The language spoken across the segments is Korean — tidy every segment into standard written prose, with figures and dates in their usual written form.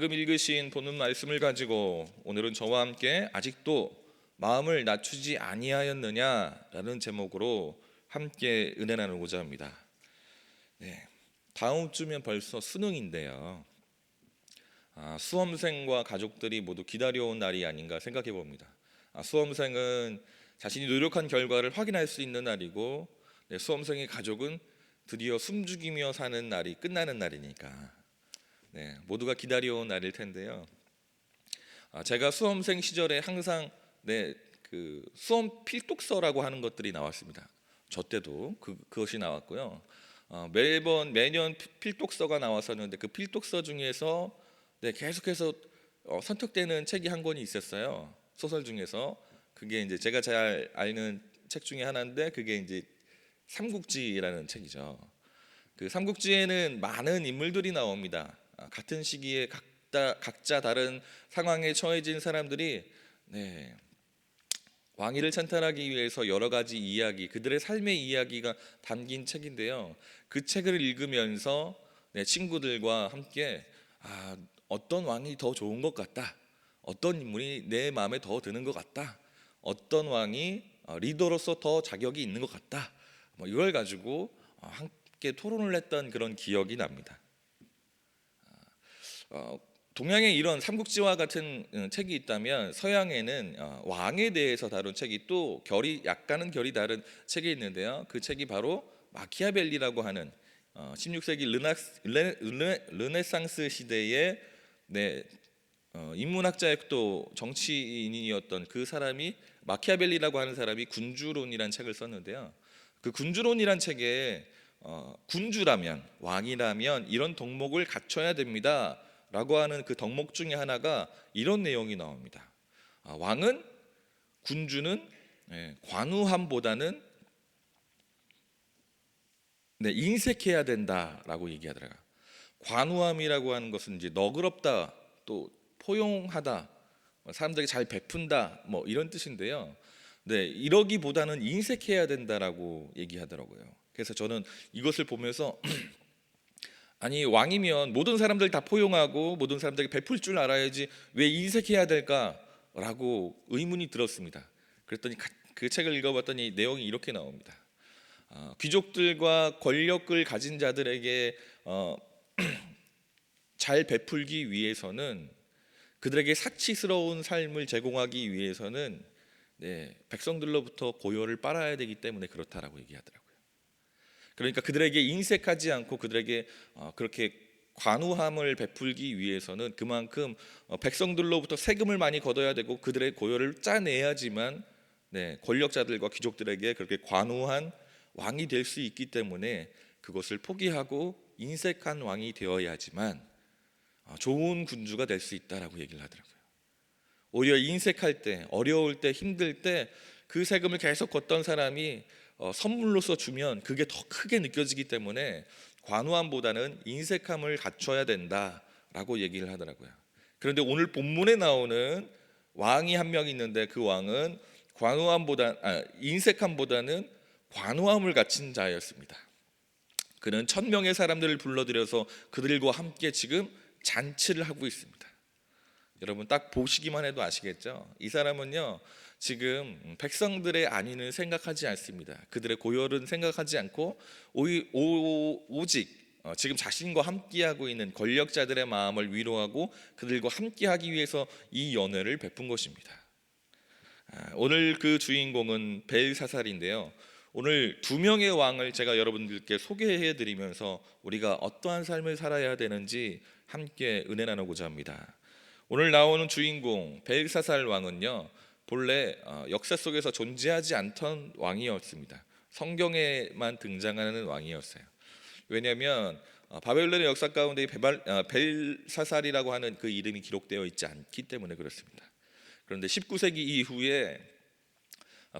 방금 읽으신 본문 말씀을 가지고 오늘은 저와 함께 아직도 마음을 낮추지 아니하였느냐라는 제목으로 함께 은혜 나누고자 합니다. 네, 다음 주면 벌써 수능인데요. 수험생과 가족들이 모두 기다려온 날이 아닌가 생각해 봅니다. 수험생은 자신이 노력한 결과를 확인할 수 있는 날이고, 수험생의 가족은 드디어 숨죽이며 사는 날이 끝나는 날이니까 모두가 기다려온 날일 텐데요. 제가 수험생 시절에 항상 그 수험 필독서라고 하는 것들이 나왔습니다. 저 때도 그것이 나왔고요. 매년 필독서가 나왔었는데 그 필독서 중에서 계속해서 선택되는 책이 한 권이 있었어요. 소설 중에서 그게 이제 제가 잘 아는 책 중에 하나인데 그게 이제 삼국지라는 책이죠. 그 삼국지에는 많은 인물들이 나옵니다. 같은 시기에 각자 다른 상황에 처해진 사람들이 왕위를 찬탈하기 위해서 여러 가지 이야기, 그들의 삶의 이야기가 담긴 책인데요. 그 책을 읽으면서 친구들과 함께 어떤 왕이 더 좋은 것 같다, 어떤 인물이 내 마음에 더 드는 것 같다, 어떤 왕이 리더로서 더 자격이 있는 것 같다, 이걸 가지고 함께 토론을 했던 그런 기억이 납니다. 동양에 이런 삼국지와 같은 책이 있다면 서양에는 왕에 대해서 다룬 책이 또 약간은 결이 다른 책이 있는데요. 그 책이 바로 마키아벨리라고 하는 16세기 르네상스 시대의 인문학자였고 정치인이었던 그 사람이, 마키아벨리라고 하는 사람이 군주론이라는 책을 썼는데요. 그 군주론이란 책에 군주라면, 왕이라면 이런 덕목을 갖춰야 됩니다 라고 하는 그 덕목 중에 하나가 이런 내용이 나옵니다. 왕은, 군주는 관우함보다는 인색해야 된다라고 얘기하더라고요. 관우함이라고 하는 것은 이제 너그럽다, 또 포용하다, 사람들에게 잘 베푼다, 이런 뜻인데요. 이러기보다는 인색해야 된다라고 얘기하더라고요. 그래서 저는 이것을 보면서 아니, 왕이면 모든 사람들 다 포용하고 모든 사람들에게 베풀 줄 알아야지 왜 인색해야 될까라고 의문이 들었습니다. 그랬더니 그 책을 읽어봤더니 내용이 이렇게 나옵니다. 귀족들과 권력을 가진 자들에게 잘 베풀기 위해서는, 그들에게 사치스러운 삶을 제공하기 위해서는 백성들로부터 고열을 빨아야 되기 때문에 그렇다라고 얘기하더라고요. 그러니까 그들에게 인색하지 않고 그들에게 그렇게 관우함을 베풀기 위해서는 그만큼 백성들로부터 세금을 많이 걷어야 되고 그들의 고열을 짜내야지만 권력자들과 귀족들에게 그렇게 관우한 왕이 될 수 있기 때문에 그것을 포기하고 인색한 왕이 되어야지만 좋은 군주가 될 수 있다라고 얘기를 하더라고요. 오히려 인색할 때, 어려울 때, 힘들 때 그 세금을 계속 걷던 사람이 선물로서 주면 그게 더 크게 느껴지기 때문에 관우함보다는 인색함을 갖춰야 된다라고 얘기를 하더라고요. 그런데 오늘 본문에 나오는 왕이 한 명 있는데 그 왕은 인색함보다는 관우함을 갖춘 자였습니다. 그는 1000명의 사람들을 불러들여서 그들과 함께 지금 잔치를 하고 있습니다. 여러분 딱 보시기만 해도 아시겠죠? 이 사람은요, 지금 백성들의 안위는 생각하지 않습니다. 그들의 고열은 생각하지 않고 오직 지금 자신과 함께하고 있는 권력자들의 마음을 위로하고 그들과 함께하기 위해서 이 연회를 베푼 것입니다. 오늘 그 주인공은 벨사살인데요. 오늘 두 명의 왕을 제가 여러분들께 소개해 드리면서 우리가 어떠한 삶을 살아야 되는지 함께 은혜 나누고자 합니다. 오늘 나오는 주인공 벨사살 왕은요, 본래 역사 속에서 존재하지 않던 왕이었습니다. 성경에만 등장하는 왕이었어요. 왜냐하면 바벨론의 역사 가운데 벨사살이라고 하는 그 이름이 기록되어 있지 않기 때문에 그렇습니다. 그런데 19세기 이후에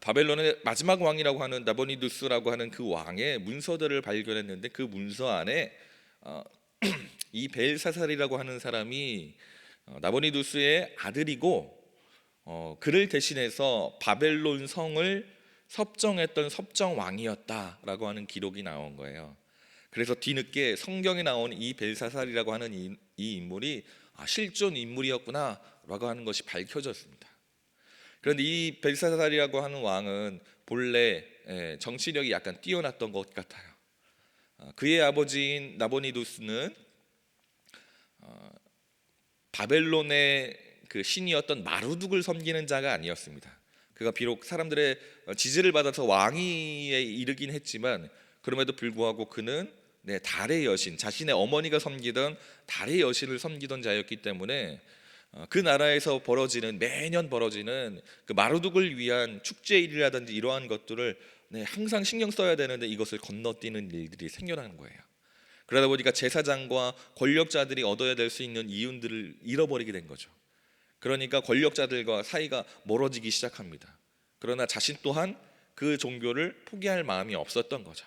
바벨론의 마지막 왕이라고 하는 나보니두스라고 하는 그 왕의 문서들을 발견했는데 그 문서 안에 이 벨사살이라고 하는 사람이 나보니두스의 아들이고 그를 대신해서 바벨론 성을 섭정했던 섭정왕이었다라고 하는 기록이 나온 거예요. 그래서 뒤늦게 성경에 나온 이 벨사살이라고 하는 이 인물이 실존 인물이었구나라고 하는 것이 밝혀졌습니다. 그런데 이 벨사살이라고 하는 왕은 본래 정치력이 약간 뛰어났던 것 같아요. 그의 아버지인 나보니두스는 바벨론의 그 신이었던 마르둑을 섬기는 자가 아니었습니다. 그가 비록 사람들의 지지를 받아서 왕위에 이르긴 했지만 그럼에도 불구하고 그는 달의 여신, 자신의 어머니가 섬기던 달의 여신을 섬기던 자였기 때문에 그 나라에서 매년 벌어지는 그 마르둑을 위한 축제일이라든지 이러한 것들을 항상 신경 써야 되는데 이것을 건너뛰는 일들이 생겨나는 거예요. 그러다 보니까 제사장과 권력자들이 얻어야 될 수 있는 이윤들을 잃어버리게 된 거죠. 그러니까 권력자들과 사이가 멀어지기 시작합니다. 그러나 자신 또한 그 종교를 포기할 마음이 없었던 거죠.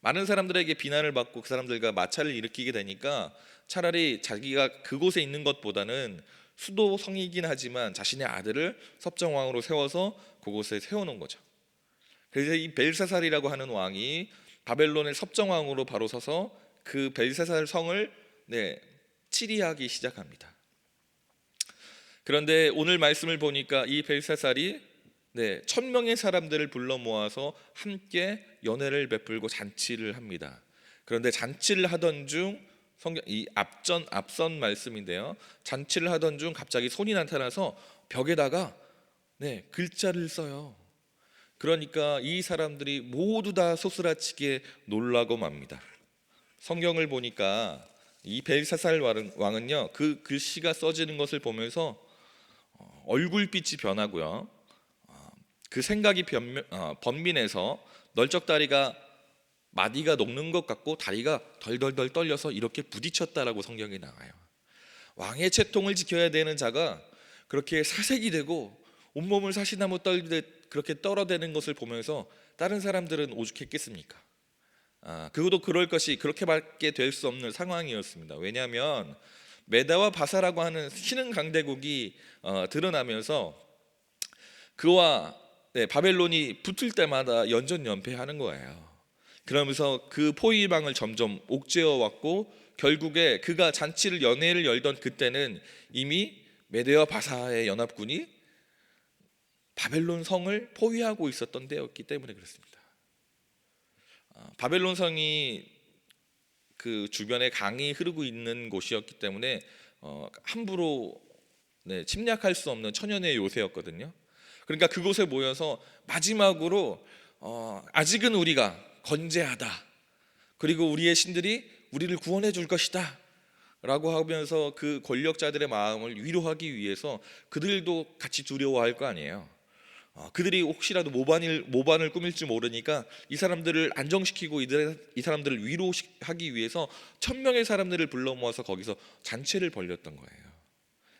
많은 사람들에게 비난을 받고 그 사람들과 마찰을 일으키게 되니까 차라리 자기가 그곳에 있는 것보다는 수도 성이긴 하지만 자신의 아들을 섭정왕으로 세워서 그곳에 세워놓은 거죠. 그래서 이 벨사살이라고 하는 왕이 바벨론의 섭정왕으로 바로 서서 그 벨사살 성을 치리하기 시작합니다. 그런데 오늘 말씀을 보니까 이 벨사살이 1000명의 사람들을 불러 모아서 함께 연회를 베풀고 잔치를 합니다. 그런데 잔치를 하던 중 이 앞선 말씀인데요. 잔치를 하던 중 갑자기 손이 나타나서 벽에다가 글자를 써요. 그러니까 이 사람들이 모두 다 소스라치게 놀라고 맙니다. 성경을 보니까 이 벨사살 왕은요, 그 글씨가 써지는 것을 보면서 얼굴빛이 변하고요, 그 생각이 번민해서 널쩍다리가 마디가 녹는 것 같고 다리가 덜덜덜 떨려서 이렇게 부딪혔다라고 성경에 나와요. 왕의 채통을 지켜야 되는 자가 그렇게 사색이 되고 온몸을 사시나무 떨듯 그렇게 떨어대는 것을 보면서 다른 사람들은 오죽했겠습니까? 그것도 그럴 것이 그렇게밖에 될 수 없는 상황이었습니다. 왜냐하면 메다와 바사라고 하는 신흥 강대국이 드러나면서 그와 바벨론이 붙을 때마다 연전연패하는 거예요. 그러면서 그 포위망을 점점 옥죄어 왔고 결국에 그가 연회를 열던 그때는 이미 메대와 바사의 연합군이 바벨론 성을 포위하고 있었던 때였기 때문에 그렇습니다. 바벨론 성이 그 주변에 강이 흐르고 있는 곳이었기 때문에 함부로 침략할 수 없는 천연의 요새였거든요. 그러니까 그곳에 모여서 마지막으로 아직은 우리가 건재하다, 그리고 우리의 신들이 우리를 구원해 줄 것이다 라고 하면서 그 권력자들의 마음을 위로하기 위해서 그들도 같이 두려워할 거 아니에요. 그들이 혹시라도 모반을 꾸밀지 모르니까 이 사람들을 안정시키고 이 사람들을 위로하기 위해서 1000명의 사람들을 불러 모아서 거기서 잔치를 벌였던 거예요.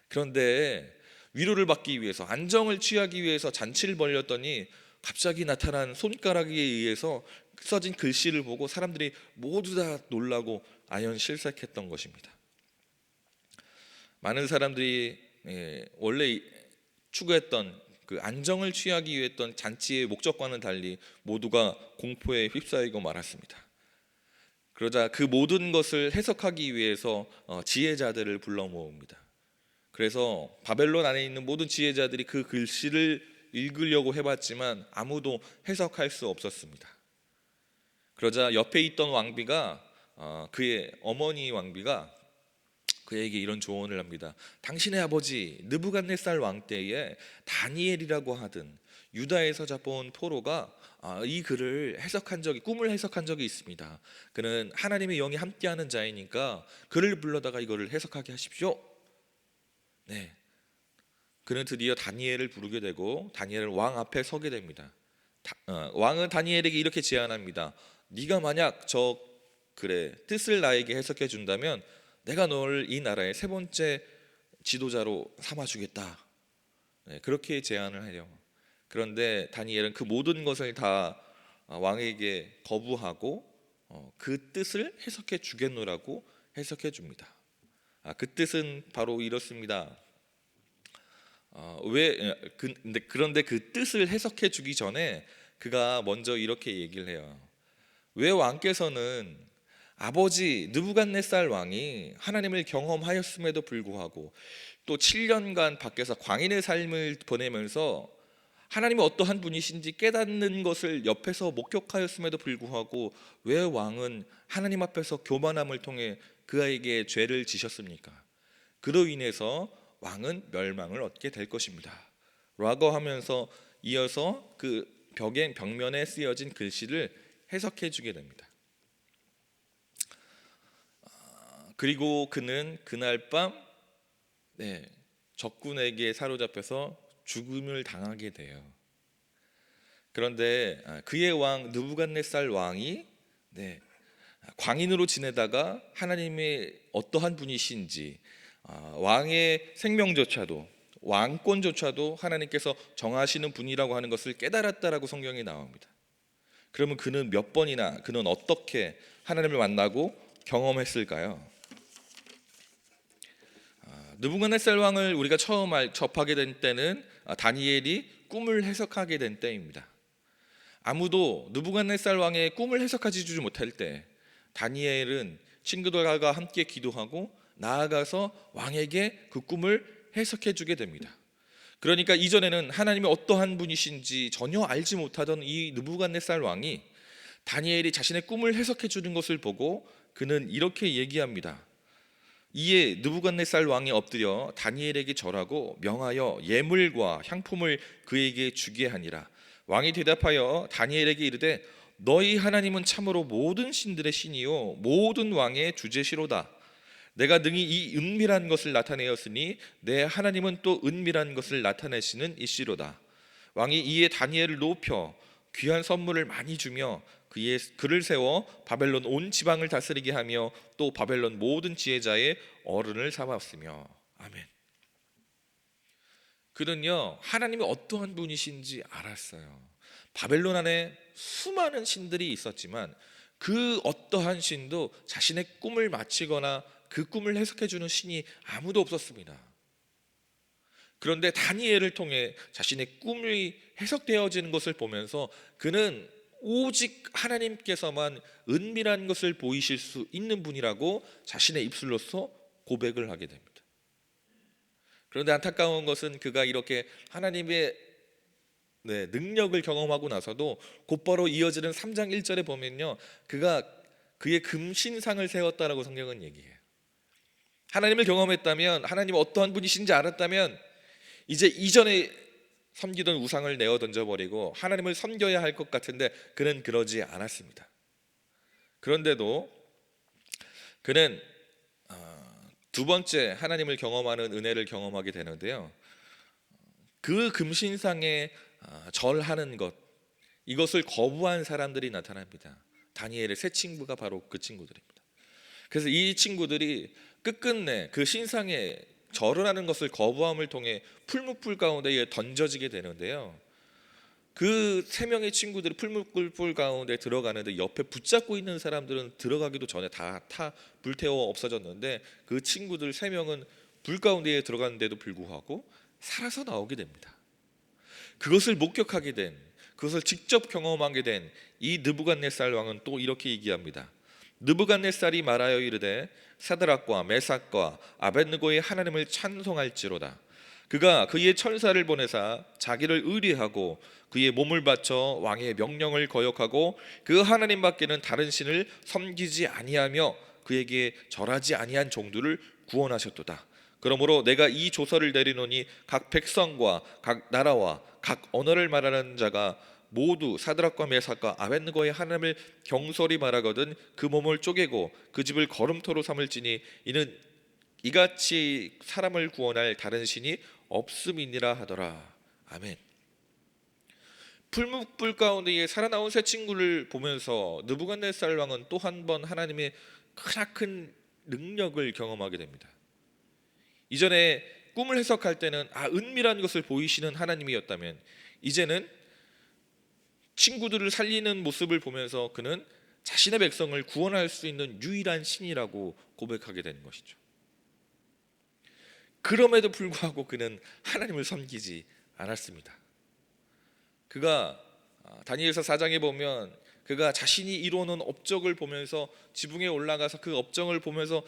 그런데 위로를 받기 위해서, 안정을 취하기 위해서 잔치를 벌였더니 갑자기 나타난 손가락에 의해서 써진 글씨를 보고 사람들이 모두 다 놀라고 아연실색했던 것입니다. 많은 사람들이 원래 추구했던 그 안정을 취하기 위해 했던 잔치의 목적과는 달리 모두가 공포에 휩싸이고 말았습니다. 그러자 그 모든 것을 해석하기 위해서 지혜자들을 불러 모읍니다. 그래서 바벨론 안에 있는 모든 지혜자들이 그 글씨를 읽으려고 해봤지만 아무도 해석할 수 없었습니다. 그러자 옆에 있던 왕비가 그의 어머니 왕비가 그에게 이런 조언을 합니다. 당신의 아버지 느부갓네살 왕 때에 다니엘이라고 하던 유다에서 잡아온 포로가 이 글을 꿈을 해석한 적이 있습니다. 그는 하나님의 영이 함께하는 자이니까 그를 불러다가 이거를 해석하게 하십시오. 그는 드디어 다니엘을 부르게 되고 다니엘은 왕 앞에 서게 됩니다. 왕은 다니엘에게 이렇게 제안합니다. 네가 만약 저 글의 뜻을 나에게 해석해 준다면 내가 너를 이 나라의 세 번째 지도자로 삼아주겠다. 그렇게 제안을 해요. 그런데 다니엘은 그 모든 것을 다 왕에게 거부하고 그 뜻을 해석해 주겠노라고 해석해 줍니다. 그 뜻은 바로 이렇습니다. 그런데 그 뜻을 해석해 주기 전에 그가 먼저 이렇게 얘기를 해요. 왜 왕께서는 아버지 느부갓네살 왕이 하나님을 경험하였음에도 불구하고 또 7년간 밖에서 광인의 삶을 보내면서 하나님이 어떠한 분이신지 깨닫는 것을 옆에서 목격하였음에도 불구하고 왜 왕은 하나님 앞에서 교만함을 통해 그에게 죄를 지셨습니까? 그로 인해서 왕은 멸망을 얻게 될 것입니다 라고 하면서 이어서 그 벽면에 쓰여진 글씨를 해석해 주게 됩니다. 그리고 그는 그날 밤 적군에게 사로잡혀서 죽음을 당하게 돼요. 그런데 그의 왕 느부갓네살 왕이 광인으로 지내다가 하나님의 어떠한 분이신지 왕의 생명조차도 왕권조차도 하나님께서 정하시는 분이라고 하는 것을 깨달았다라고 성경에 나옵니다. 그러면 그는 몇 번이나 그는 어떻게 하나님을 만나고 경험했을까요? 느부갓네살 왕을 우리가 처음 접하게 된 때는 다니엘이 꿈을 해석하게 된 때입니다. 아무도 느부갓네살 왕의 꿈을 해석하지 주지 못할 때 다니엘은 친구들과 함께 기도하고 나아가서 왕에게 그 꿈을 해석해 주게 됩니다. 그러니까 이전에는 하나님이 어떠한 분이신지 전혀 알지 못하던 이 느부갓네살 왕이 다니엘이 자신의 꿈을 해석해 주는 것을 보고 그는 이렇게 얘기합니다. 이에 느부갓네살 왕이 엎드려 다니엘에게 절하고 명하여 예물과 향품을 그에게 주게 하니라. 왕이 대답하여 다니엘에게 이르되 너희 하나님은 참으로 모든 신들의 신이요 모든 왕의 주제시로다. 내가 능히 이 은밀한 것을 나타내었으니 내 하나님은 또 은밀한 것을 나타내시는 이시로다. 왕이 이에 다니엘을 높여 귀한 선물을 많이 주며 그를 세워 바벨론 온 지방을 다스리게 하며 또 바벨론 모든 지혜자의 어른을 삼았으며. 아멘. 그는요 하나님이 어떠한 분이신지 알았어요. 바벨론 안에 수많은 신들이 있었지만 그 어떠한 신도 자신의 꿈을 마치거나 그 꿈을 해석해 주는 신이 아무도 없었습니다. 그런데 다니엘을 통해 자신의 꿈이 해석되어지는 것을 보면서 그는 오직 하나님께서만 은밀한 것을 보이실 수 있는 분이라고 자신의 입술로서 고백을 하게 됩니다. 그런데 안타까운 것은 그가 이렇게 하나님의 능력을 경험하고 나서도 곧바로 이어지는 3장 1절에 보면요 그가 그의 금신상을 세웠다라고 성경은 얘기해요. 하나님을 경험했다면 하나님 어떠한 분이신지 알았다면 이제 이전에 섬기던 우상을 내어 던져버리고 하나님을 섬겨야 할 것 같은데 그는 그러지 않았습니다. 그런데도 그는 두 번째 하나님을 경험하는 은혜를 경험하게 되는데요 그 금신상에 절하는 것 이것을 거부한 사람들이 나타납니다. 다니엘의 세 친구가 바로 그 친구들입니다. 그래서 이 친구들이 끝끝내 그 신상에 절을 하는 것을 거부함을 통해 풀무불 가운데에 던져지게 되는데요 그 세 명의 친구들이 풀무불 가운데 들어가는데 옆에 붙잡고 있는 사람들은 들어가기도 전에 다 불태워 없어졌는데 그 친구들 세 명은 불 가운데에 들어갔는데도 불구하고 살아서 나오게 됩니다. 그것을 목격하게 된 그것을 직접 경험하게 된 이 느부갓네살 왕은 또 이렇게 얘기합니다. 느부갓네살이 말하여 이르되 사드락과 메삭과 아벳느고의 하나님을 찬송할지로다. 그가 그의 천사를 보내사 자기를 의뢰하고 그의 몸을 바쳐 왕의 명령을 거역하고 그 하나님 밖에는 다른 신을 섬기지 아니하며 그에게 절하지 아니한 종들을 구원하셨도다. 그러므로 내가 이 조서를 내리노니 각 백성과 각 나라와 각 언어를 말하는 자가 모두 사드락과 메삭과 아벳느고의 하나님을 경솔히 말하거든 그 몸을 쪼개고 그 집을 거름토로 삼을지니 이는 이같이 사람을 구원할 다른 신이 없음이니라 하더라. 아멘. 풀무불 가운데에 살아나온 세 친구를 보면서 느부갓네살 왕은 또 한 번 하나님의 크나큰 능력을 경험하게 됩니다. 이전에 꿈을 해석할 때는 은밀한 것을 보이시는 하나님이었다면 이제는 친구들을 살리는 모습을 보면서 그는 자신의 백성을 구원할 수 있는 유일한 신이라고 고백하게 되는 것이죠. 그럼에도 불구하고 그는 하나님을 섬기지 않았습니다. 그가 다니엘서 4장에 보면 그가 자신이 이루어놓은 업적을 보면서 지붕에 올라가서 그 업적을 보면서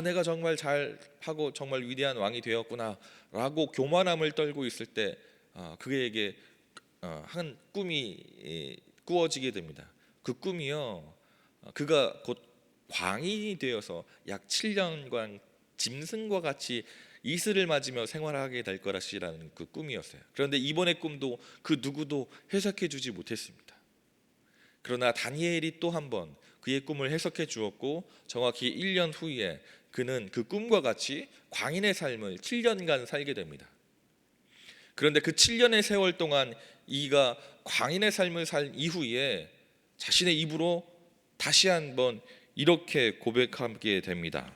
내가 정말 잘하고 정말 위대한 왕이 되었구나 라고 교만함을 떨고 있을 때 그에게 한 꿈이 꾸어지게 됩니다. 그 꿈이요, 그가 곧 광인이 되어서 약 7년간 짐승과 같이 이슬을 맞으며 생활하게 될 것이라는 그 꿈이었어요. 그런데 이번의 꿈도 그 누구도 해석해 주지 못했습니다. 그러나 다니엘이 또 한 번 그의 꿈을 해석해 주었고, 정확히 1년 후에 그는 그 꿈과 같이 광인의 삶을 7년간 살게 됩니다. 그런데 그 7년의 세월 동안 이가 광인의 삶을 살 이후에 자신의 입으로 다시 한번 이렇게 고백하게 됩니다.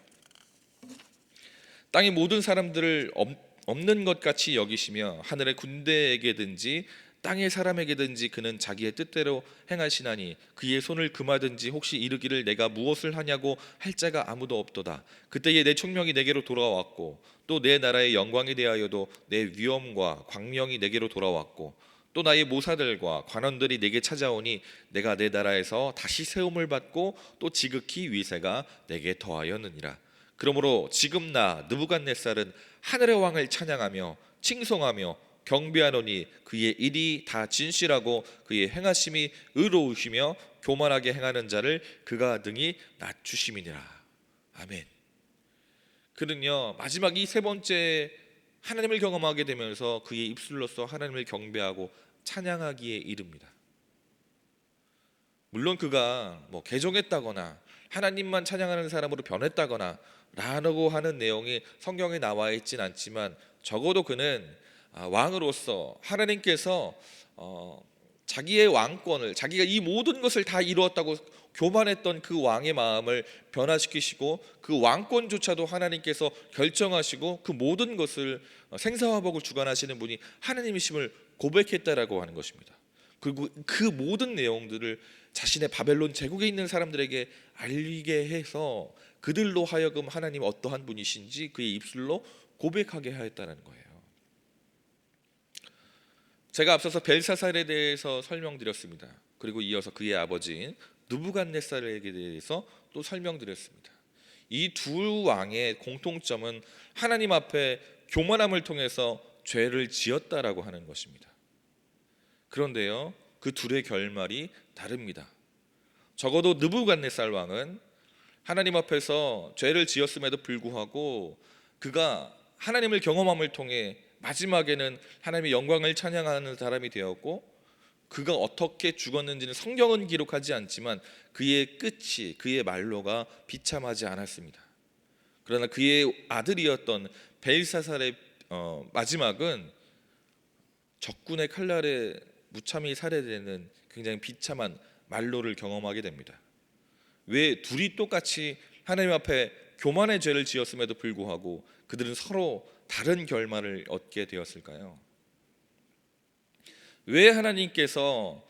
땅의 모든 사람들을 없는 것 같이 여기시며 하늘의 군대에게든지 땅의 사람에게든지 그는 자기의 뜻대로 행하시나니 그의 손을 금하든지 혹시 이르기를 내가 무엇을 하냐고 할 자가 아무도 없도다. 그때에 내 총명이 내게로 돌아왔고 또 내 나라의 영광에 대하여도 내 위엄과 광명이 내게로 돌아왔고 또 나의 모사들과 관원들이 내게 찾아오니 내가 내 나라에서 다시 세움을 받고 또 지극히 위세가 내게 더하였느니라. 그러므로 지금 나 느부갓네살은 하늘의 왕을 찬양하며 칭송하며 경배하노니 그의 일이 다 진실하고 그의 행하심이 의로우시며 교만하게 행하는 자를 그가 능히 낮추심이니라. 아멘. 그는요, 마지막 이 세 번째 하나님을 경험하게 되면서 그의 입술로서 하나님을 경배하고 찬양하기에 이릅니다. 물론 그가 개종했다거나 하나님만 찬양하는 사람으로 변했다거나 라고 하는 내용이 성경에 나와 있진 않지만, 적어도 그는 왕으로서 하나님께서 자기의 왕권을, 자기가 이 모든 것을 다 이루었다고 교만했던 그 왕의 마음을 변화시키시고 그 왕권조차도 하나님께서 결정하시고 그 모든 것을 생사화복을 주관하시는 분이 하나님이심을 고백했다라고 하는 것입니다. 그리고 그 모든 내용들을 자신의 바벨론 제국에 있는 사람들에게 알리게 해서 그들로 하여금 하나님 어떠한 분이신지 그의 입술로 고백하게 하였다는 거예요. 제가 앞서서 벨사살에 대해서 설명드렸습니다. 그리고 이어서 그의 아버지인 느부갓네살에게 대해서 또 설명드렸습니다. 이 두 왕의 공통점은 하나님 앞에 교만함을 통해서 죄를 지었다라고 하는 것입니다. 그런데요, 그 둘의 결말이 다릅니다. 적어도 느부갓네살 왕은 하나님 앞에서 죄를 지었음에도 불구하고 그가 하나님을 경험함을 통해 마지막에는 하나님의 영광을 찬양하는 사람이 되었고, 그가 어떻게 죽었는지는 성경은 기록하지 않지만 그의 끝이, 그의 말로가 비참하지 않았습니다. 그러나 그의 아들이었던 벨사살의 마지막은 적군의 칼날에 무참히 살해되는 굉장히 비참한 말로를 경험하게 됩니다. 왜 둘이 똑같이 하나님 앞에 교만의 죄를 지었음에도 불구하고 그들은 서로 다른 결말을 얻게 되었을까요? 왜 하나님께서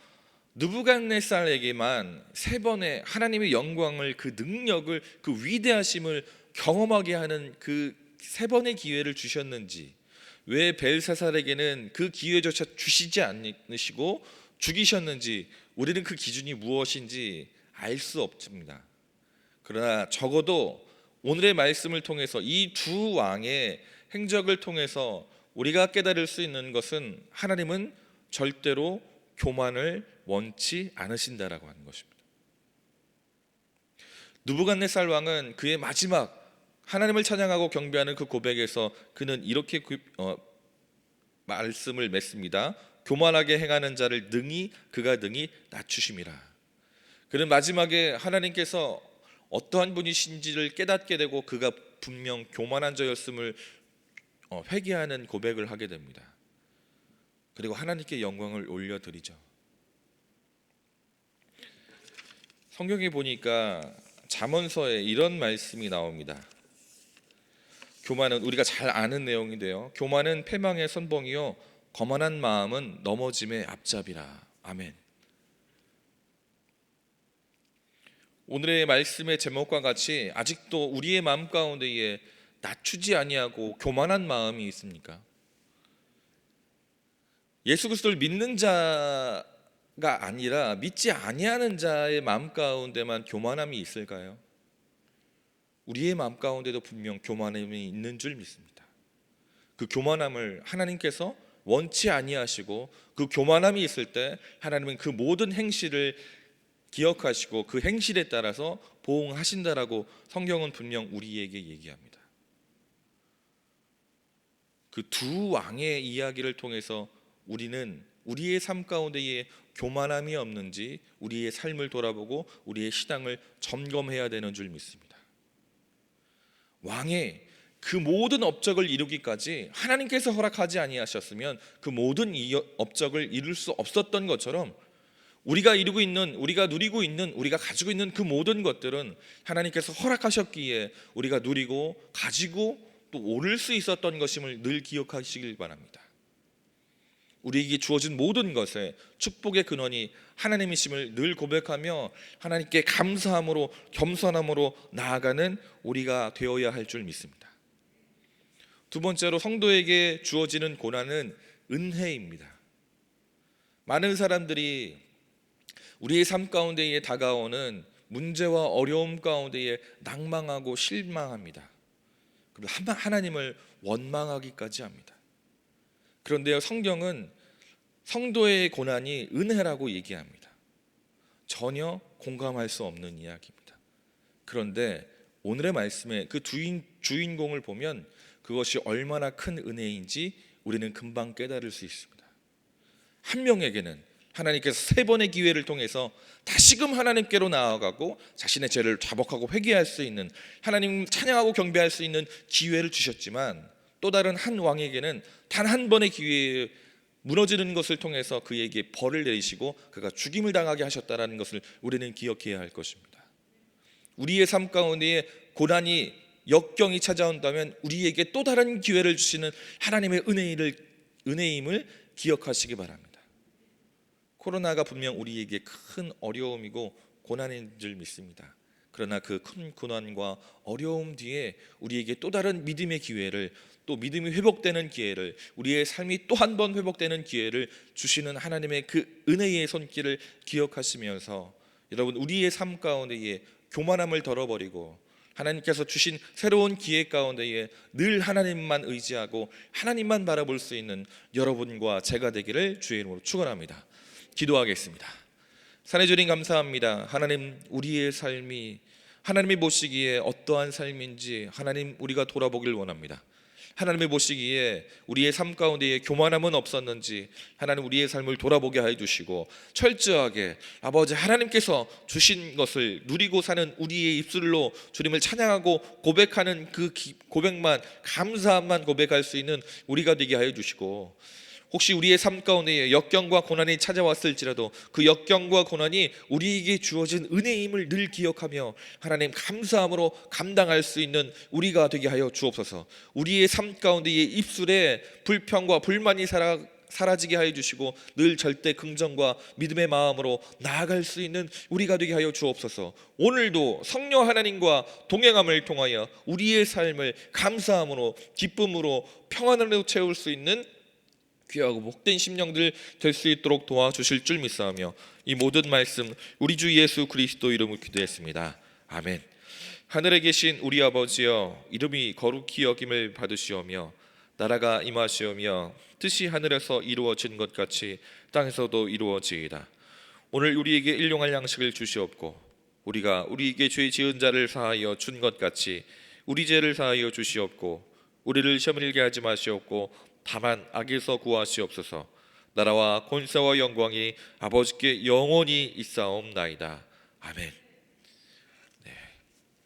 느부갓네살에게만 세 번의 하나님의 영광을, 그 능력을, 그 위대하심을 경험하게 하는 그 세 번의 기회를 주셨는지, 왜 벨사살에게는 그 기회조차 주시지 않으시고 죽이셨는지, 우리는 그 기준이 무엇인지 알 수 없습니다. 그러나 적어도 오늘의 말씀을 통해서 이 두 왕의 행적을 통해서 우리가 깨달을 수 있는 것은 하나님은 절대로 교만을 원치 않으신다라고 하는 것입니다. 느부갓네살 왕은 그의 마지막 하나님을 찬양하고 경배하는 그 고백에서 그는 이렇게 말씀을 맺습니다. 교만하게 행하는 자를 그가 능히 낮추심이라. 그는 마지막에 하나님께서 어떠한 분이신지를 깨닫게 되고 그가 분명 교만한 자였음을 회개하는 고백을 하게 됩니다. 그리고 하나님께 영광을 올려드리죠. 성경에 보니까 잠언서에 이런 말씀이 나옵니다. 교만은, 우리가 잘 아는 내용인데요, 교만은 패망의 선봉이요 거만한 마음은 넘어짐의 앞잡이라. 아멘. 오늘의 말씀의 제목과 같이 아직도 우리의 마음 가운데에 낮추지 아니하고 교만한 마음이 있습니까? 예수 그리스도를 믿는 자가 아니라 믿지 아니하는 자의 마음 가운데만 교만함이 있을까요? 우리의 마음 가운데도 분명 교만함이 있는 줄 믿습니다. 그 교만함을 하나님께서 원치 아니하시고, 그 교만함이 있을 때 하나님은 그 모든 행실을 기억하시고 그 행실에 따라서 보응하신다라고 성경은 분명 우리에게 얘기합니다. 그 두 왕의 이야기를 통해서 우리는 우리의 삶 가운데에 교만함이 없는지 우리의 삶을 돌아보고 우리의 신앙을 점검해야 되는 줄 믿습니다. 왕의 그 모든 업적을 이루기까지 하나님께서 허락하지 아니하셨으면 그 모든 업적을 이룰 수 없었던 것처럼, 우리가 이루고 있는, 우리가 누리고 있는, 우리가 가지고 있는 그 모든 것들은 하나님께서 허락하셨기에 우리가 누리고 가지고 또 오를 수 있었던 것임을 늘 기억하시길 바랍니다. 우리에게 주어진 모든 것에 축복의 근원이 하나님이심을 늘 고백하며 하나님께 감사함으로 겸손함으로 나아가는 우리가 되어야 할 줄 믿습니다. 두 번째로, 성도에게 주어지는 고난은 은혜입니다. 많은 사람들이 우리의 삶 가운데에 다가오는 문제와 어려움 가운데에 낭망하고 실망합니다. 그리고 하나님을 원망하기까지 합니다. 그런데요, 성경은 성도의 고난이 은혜라고 얘기합니다. 전혀 공감할 수 없는 이야기입니다. 그런데 오늘의 말씀의 그 주인공을 보면 그것이 얼마나 큰 은혜인지 우리는 금방 깨달을 수 있습니다. 한 명에게는 하나님께서 3번의 기회를 통해서 다시금 하나님께로 나아가고 자신의 죄를 자복하고 회개할 수 있는, 하나님 찬양하고 경배할 수 있는 기회를 주셨지만, 또 다른 한 왕에게는 단 한 번의 기회에 무너지는 것을 통해서 그에게 벌을 내리시고 그가 죽임을 당하게 하셨다라는 것을 우리는 기억해야 할 것입니다. 우리의 삶 가운데에 고난이 역경이 찾아온다면 우리에게 또 다른 기회를 주시는 하나님의 은혜임을 기억하시기 바랍니다. 코로나가 분명 우리에게 큰 어려움이고 고난인 줄 믿습니다. 그러나 그 큰 고난과 어려움 뒤에 우리에게 또 다른 믿음의 기회를, 또 믿음이 회복되는 기회를, 우리의 삶이 또 한 번 회복되는 기회를 주시는 하나님의 그 은혜의 손길을 기억하시면서, 여러분, 우리의 삶 가운데에 교만함을 덜어버리고 하나님께서 주신 새로운 기회 가운데에 늘 하나님만 의지하고 하나님만 바라볼 수 있는 여러분과 제가 되기를 주의 이름으로 축원합니다. 기도하겠습니다. 산해주님 감사합니다. 하나님, 우리의 삶이 하나님이 보시기에 어떠한 삶인지 하나님 우리가 돌아보길 원합니다. 하나님이 보시기에 우리의 삶 가운데에 교만함은 없었는지 하나님 우리의 삶을 돌아보게 해주시고, 철저하게 아버지 하나님께서 주신 것을 누리고 사는 우리의 입술로 주님을 찬양하고 고백하는 그 고백만, 감사함만 고백할 수 있는 우리가 되게 하여 주시고, 혹시 우리의 삶 가운데 역경과 고난이 찾아왔을지라도 그 역경과 고난이 우리에게 주어진 은혜임을 늘 기억하며 하나님 감사함으로 감당할 수 있는 우리가 되게 하여 주옵소서. 우리의 삶 가운데의 입술에 불평과 불만이 사라지게 하여 주시고 늘 절대 긍정과 믿음의 마음으로 나아갈 수 있는 우리가 되게 하여 주옵소서. 오늘도 성령 하나님과 동행함을 통하여 우리의 삶을 감사함으로, 기쁨으로, 평안으로 채울 수 있는 귀하고 복된 심령들 될 수 있도록 도와주실 줄 믿사오며 이 모든 말씀 우리 주 예수 그리스도 이름으로 기도했습니다. 아멘. 하늘에 계신 우리 아버지여, 이름이 거룩히 여김을 받으시오며 나라가 임하시오며 뜻이 하늘에서 이루어진 것 같이 땅에서도 이루어지이다. 오늘 우리에게 일용할 양식을 주시옵고 우리가 우리에게 죄 지은 자를 사하여 준 것 같이 우리 죄를 사하여 주시옵고 우리를 시험에 들게 하지 마시옵고 다만 악에서 구하시옵소서. 나라와 권세와 영광이 아버지께 영원히 있사옵나이다. 아멘. 네.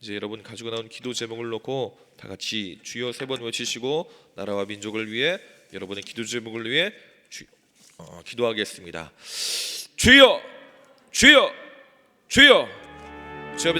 이제 여러분 가지고 나온 기도 제목을 놓고 다 같이 주여 3번 외치시고 나라와 민족을 위해, 여러분의 기도 제목을 위해 기도하겠습니다. 주여, 주여, 주여. 주여.